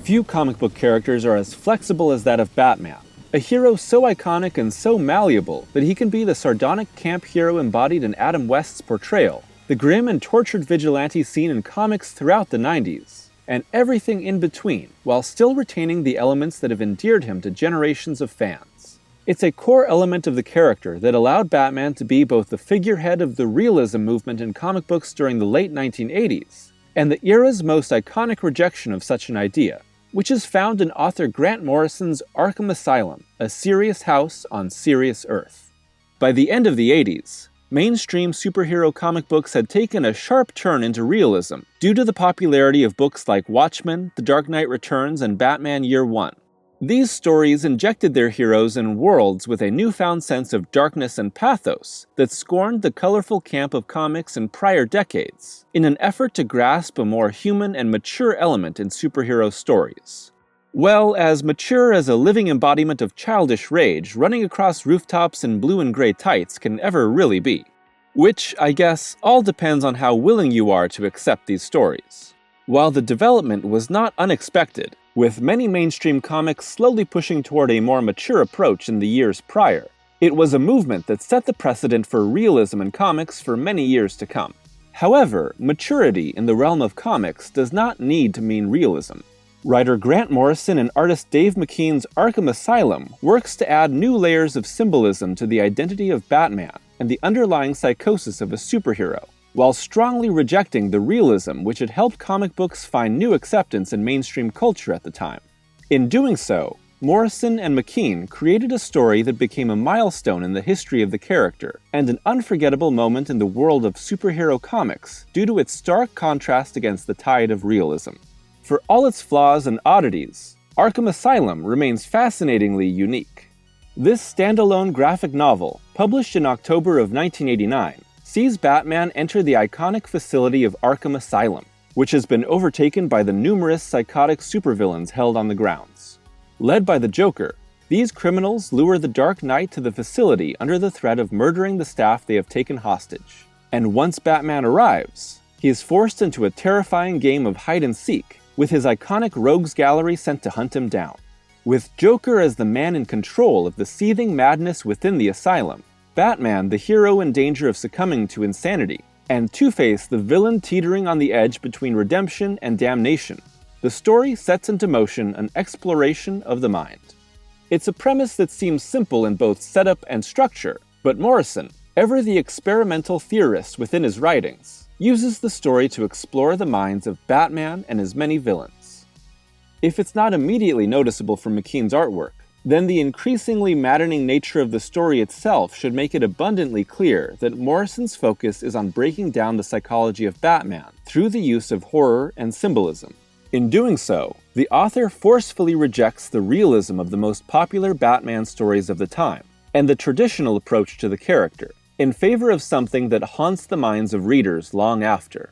Few comic book characters are as flexible as that of Batman, a hero so iconic and so malleable that he can be the sardonic camp hero embodied in Adam West's portrayal, the grim and tortured vigilante seen in comics throughout the 90s, and everything in between, while still retaining the elements that have endeared him to generations of fans. It's a core element of the character that allowed Batman to be both the figurehead of the realism movement in comic books during the late 1980s, and the era's most iconic rejection of such an idea, which is found in author Grant Morrison's Arkham Asylum, a serious house on serious Earth. By the end of the 80s, mainstream superhero comic books had taken a sharp turn into realism due to the popularity of books like Watchmen, The Dark Knight Returns, and Batman Year One. These stories injected their heroes and worlds with a newfound sense of darkness and pathos that scorned the colorful camp of comics in prior decades, in an effort to grasp a more human and mature element in superhero stories. Well, as mature as a living embodiment of childish rage running across rooftops in blue and gray tights can ever really be. Which, I guess, all depends on how willing you are to accept these stories. While the development was not unexpected, with many mainstream comics slowly pushing toward a more mature approach in the years prior, it was a movement that set the precedent for realism in comics for many years to come. However, maturity in the realm of comics does not need to mean realism. Writer Grant Morrison and artist Dave McKean's Arkham Asylum works to add new layers of symbolism to the identity of Batman and the underlying psychosis of a superhero, while strongly rejecting the realism which had helped comic books find new acceptance in mainstream culture at the time. In doing so, Morrison and McKean created a story that became a milestone in the history of the character, and an unforgettable moment in the world of superhero comics due to its stark contrast against the tide of realism. For all its flaws and oddities, Arkham Asylum remains fascinatingly unique. This standalone graphic novel, published in October of 1989, sees Batman enter the iconic facility of Arkham Asylum, which has been overtaken by the numerous psychotic supervillains held on the grounds. Led by the Joker, these criminals lure the Dark Knight to the facility under the threat of murdering the staff they have taken hostage. And once Batman arrives, he is forced into a terrifying game of hide-and-seek, with his iconic rogues gallery sent to hunt him down. With Joker as the man in control of the seething madness within the asylum, Batman the hero in danger of succumbing to insanity, and Two-Face the villain teetering on the edge between redemption and damnation, the story sets into motion an exploration of the mind. It's a premise that seems simple in both setup and structure, but Morrison, ever the experimental theorist within his writings, uses the story to explore the minds of Batman and his many villains. If it's not immediately noticeable from McKean's artwork, then the increasingly maddening nature of the story itself should make it abundantly clear that Morrison's focus is on breaking down the psychology of Batman through the use of horror and symbolism. In doing so, the author forcefully rejects the realism of the most popular Batman stories of the time, and the traditional approach to the character, in favor of something that haunts the minds of readers long after.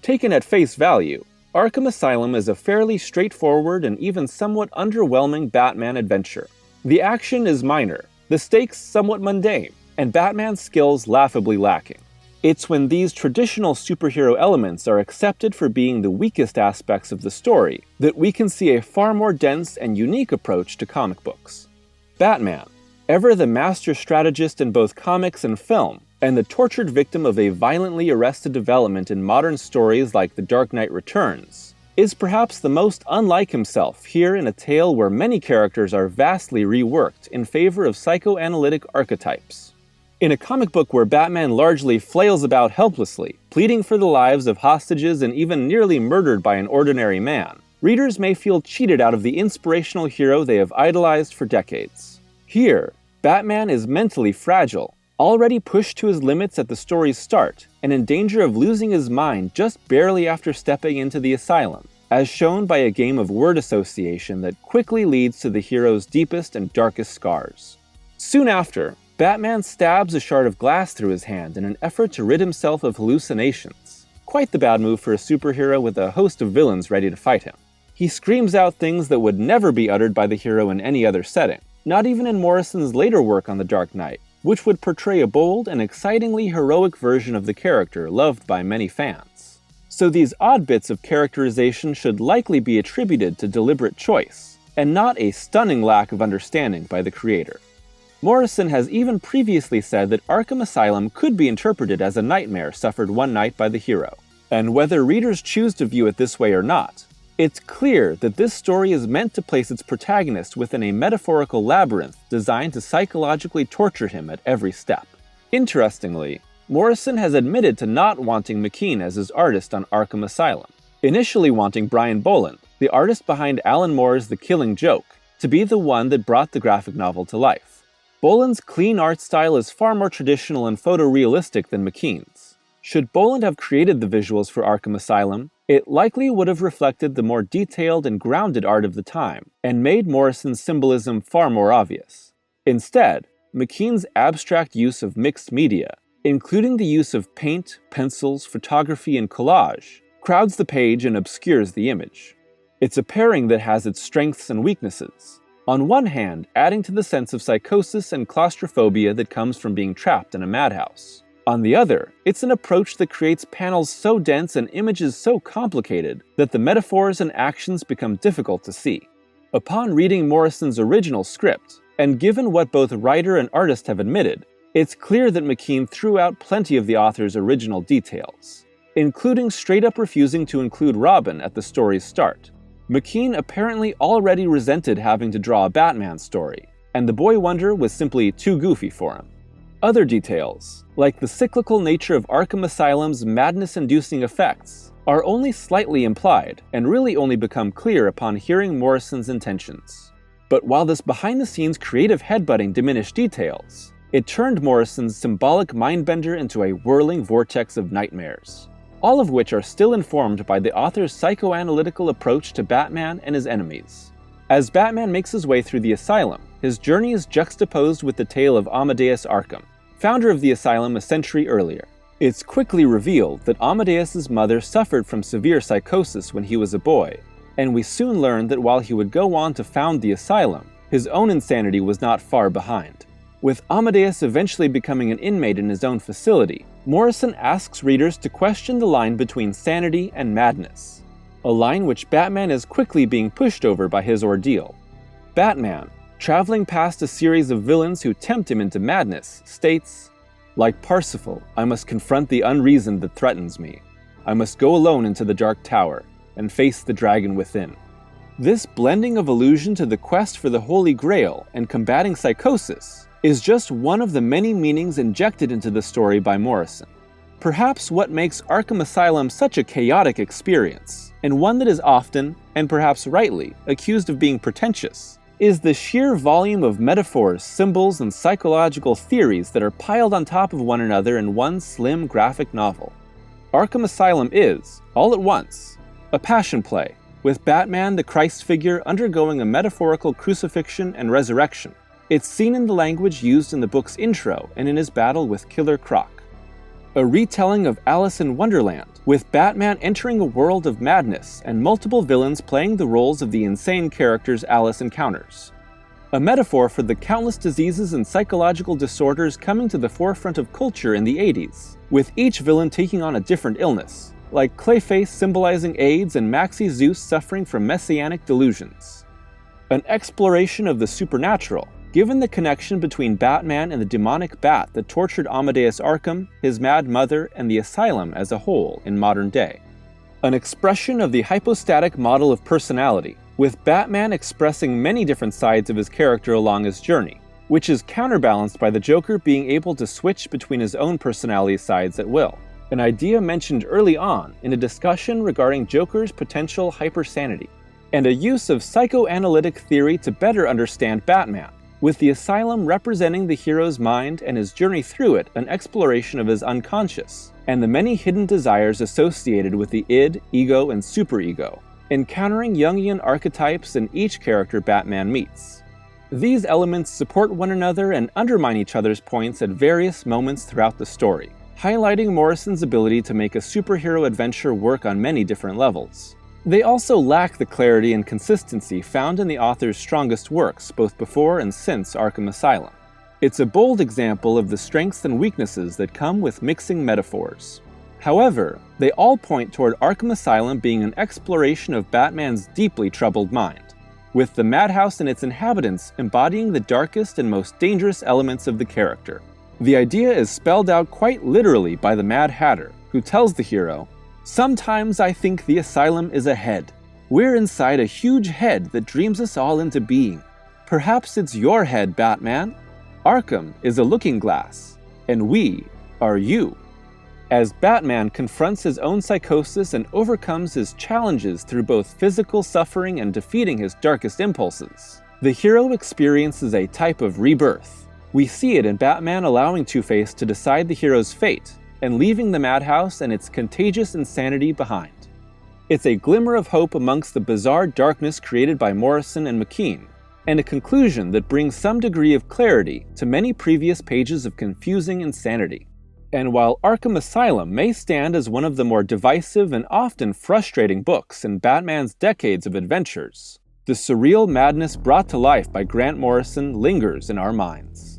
Taken at face value, Arkham Asylum is a fairly straightforward and even somewhat underwhelming Batman adventure. The action is minor, the stakes somewhat mundane, and Batman's skills laughably lacking. It's when these traditional superhero elements are accepted for being the weakest aspects of the story that we can see a far more dense and unique approach to comic books. Batman, ever the master strategist in both comics and film, and the tortured victim of a violently arrested development in modern stories like The Dark Knight Returns, is perhaps the most unlike himself here in a tale where many characters are vastly reworked in favor of psychoanalytic archetypes. In a comic book where Batman largely flails about helplessly, pleading for the lives of hostages and even nearly murdered by an ordinary man, readers may feel cheated out of the inspirational hero they have idolized for decades. Here, Batman is mentally fragile, already pushed to his limits at the story's start, and in danger of losing his mind just barely after stepping into the asylum, as shown by a game of word association that quickly leads to the hero's deepest and darkest scars. Soon after, Batman stabs a shard of glass through his hand in an effort to rid himself of hallucinations. Quite the bad move for a superhero with a host of villains ready to fight him. He screams out things that would never be uttered by the hero in any other setting, not even in Morrison's later work on The Dark Knight, which would portray a bold and excitingly heroic version of the character loved by many fans. So these odd bits of characterization should likely be attributed to deliberate choice, and not a stunning lack of understanding by the creator. Morrison has even previously said that Arkham Asylum could be interpreted as a nightmare suffered one night by the hero. And whether readers choose to view it this way or not, it's clear that this story is meant to place its protagonist within a metaphorical labyrinth designed to psychologically torture him at every step. Interestingly, Morrison has admitted to not wanting McKean as his artist on Arkham Asylum, initially wanting Brian Boland, the artist behind Alan Moore's The Killing Joke, to be the one that brought the graphic novel to life. Boland's clean art style is far more traditional and photorealistic than McKean's. Should Boland have created the visuals for Arkham Asylum, it likely would have reflected the more detailed and grounded art of the time, and made Morrison's symbolism far more obvious. Instead, McKean's abstract use of mixed media, including the use of paint, pencils, photography, and collage, crowds the page and obscures the image. It's a pairing that has its strengths and weaknesses. On one hand, adding to the sense of psychosis and claustrophobia that comes from being trapped in a madhouse. On the other, it's an approach that creates panels so dense and images so complicated that the metaphors and actions become difficult to see. Upon reading Morrison's original script, and given what both writer and artist have admitted, it's clear that McKean threw out plenty of the author's original details, including straight-up refusing to include Robin at the story's start. McKean apparently already resented having to draw a Batman story, and the Boy Wonder was simply too goofy for him. Other details, like the cyclical nature of Arkham Asylum's madness-inducing effects, are only slightly implied and really only become clear upon hearing Morrison's intentions. But while this behind-the-scenes creative headbutting diminished details, it turned Morrison's symbolic mindbender into a whirling vortex of nightmares, all of which are still informed by the author's psychoanalytical approach to Batman and his enemies. As Batman makes his way through the asylum, his journey is juxtaposed with the tale of Amadeus Arkham, founder of the asylum a century earlier. It's quickly revealed that Amadeus's mother suffered from severe psychosis when he was a boy, and we soon learn that while he would go on to found the asylum, his own insanity was not far behind. With Amadeus eventually becoming an inmate in his own facility, Morrison asks readers to question the line between sanity and madness, a line which Batman is quickly being pushed over by his ordeal. Batman, traveling past a series of villains who tempt him into madness, states, "Like Parsifal, I must confront the unreason that threatens me. I must go alone into the Dark Tower and face the dragon within." This blending of allusion to the quest for the Holy Grail and combating psychosis is just one of the many meanings injected into the story by Morrison. Perhaps what makes Arkham Asylum such a chaotic experience, and one that is often, and perhaps rightly, accused of being pretentious, is the sheer volume of metaphors, symbols, and psychological theories that are piled on top of one another in one slim graphic novel. Arkham Asylum is, all at once, a passion play, with Batman the Christ figure undergoing a metaphorical crucifixion and resurrection. It's seen in the language used in the book's intro and in his battle with Killer Croc. A retelling of Alice in Wonderland, with Batman entering a world of madness and multiple villains playing the roles of the insane characters Alice encounters. A metaphor for the countless diseases and psychological disorders coming to the forefront of culture in the 80s, with each villain taking on a different illness, like Clayface symbolizing AIDS and Maxie Zeus suffering from messianic delusions. An exploration of the supernatural, given the connection between Batman and the demonic bat that tortured Amadeus Arkham, his mad mother, and the asylum as a whole in modern day. An expression of the hypostatic model of personality, with Batman expressing many different sides of his character along his journey, which is counterbalanced by the Joker being able to switch between his own personality sides at will, an idea mentioned early on in a discussion regarding Joker's potential hypersanity, and a use of psychoanalytic theory to better understand Batman, with the asylum representing the hero's mind and his journey through it an exploration of his unconscious, and the many hidden desires associated with the id, ego, and superego, encountering Jungian archetypes in each character Batman meets. These elements support one another and undermine each other's points at various moments throughout the story, highlighting Morrison's ability to make a superhero adventure work on many different levels. They also lack the clarity and consistency found in the author's strongest works both before and since Arkham Asylum. It's a bold example of the strengths and weaknesses that come with mixing metaphors. However, they all point toward Arkham Asylum being an exploration of Batman's deeply troubled mind, with the madhouse and its inhabitants embodying the darkest and most dangerous elements of the character. The idea is spelled out quite literally by the Mad Hatter, who tells the hero, "Sometimes I think the asylum is a head. We're inside a huge head that dreams us all into being. Perhaps it's your head, Batman. Arkham is a looking glass, and we are you." As Batman confronts his own psychosis and overcomes his challenges through both physical suffering and defeating his darkest impulses, the hero experiences a type of rebirth. We see it in Batman allowing Two-Face to decide the hero's fate and leaving the madhouse and its contagious insanity behind. It's a glimmer of hope amongst the bizarre darkness created by Morrison and McKean, and a conclusion that brings some degree of clarity to many previous pages of confusing insanity. And while Arkham Asylum may stand as one of the more divisive and often frustrating books in Batman's decades of adventures, the surreal madness brought to life by Grant Morrison lingers in our minds.